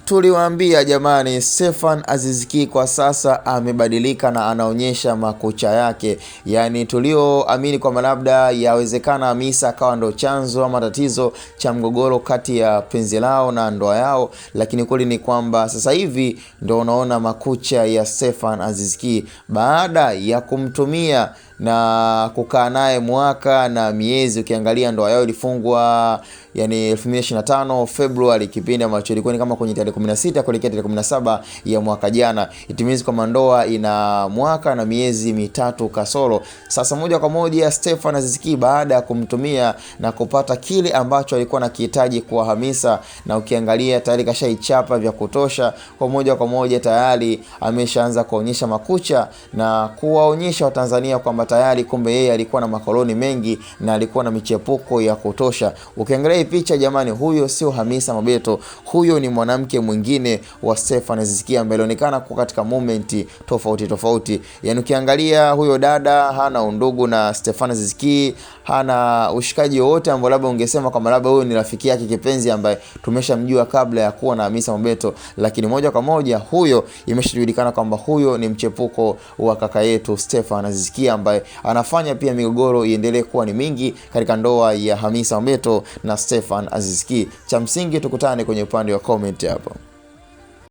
Tuliwaambia jamani, Stefan Aziz Ki kwa sasa amebadilika na anaonyesha makucha yake. Yani tulioamini kwamba labda yawezekana Hamisa akawa ndo chanzo ama tatizo cha mgogoro kati ya penzi lao na ndoa yao, lakini kweli ni kwamba sasa hivi ndo unaona makucha ya Stefan Aziz Ki baada ya kumtumia na kukaa naye mwaka na miezi. Ukiangalia ndoa yao ilifungwa yani 2025 Februari, kipindi ambacho ilikuwa ni kama kwenye tarehe 16 kuelekea tarehe 17 ya mwaka jana. Itimizi kwa ndoa ina mwaka na miezi mitatu kasoro. Sasa moja kwa moja Stefan Aziz Ki baada ya kumtumia na kupata kile ambacho alikuwa anakihitaji kwa Hamisa, na ukiangalia tayari kashaichapa vya kutosha, kwa moja kwa moja tayari ameshaanza kuonyesha makucha na kuwaonyesha Watanzania kwamba tayari kumbe yeye alikuwa na makoloni mengi na alikuwa na michepuko ya kutosha. Ukiangalia picha jamani, huyo sio Hamisa Mobeto, huyo ni mwanamke mwingine wa Stefan Aziz Ki ambaye alionekana kwa katika moment tofauti. Yani ukiangalia huyo dada hana undugu na Stefan Aziz Ki, hana ushikaji wote ambao labda ungesema kama labda huyo ni rafiki yake kipenzi ambaye tumeshamjua kabla ya kuwa na Hamisa Mobeto, lakini moja kwa moja huyo imeshajulikana kwamba huyo ni mchepuko wa kaka yetu Stefan Aziz Ki ambaye anafanya pia migogoro iendelee kuwa ni mingi katika ndoa ya Hamisa Mobeto na Stefan Aziz Ki. Cha msingi tukutane kwenye upande wa comment hapo.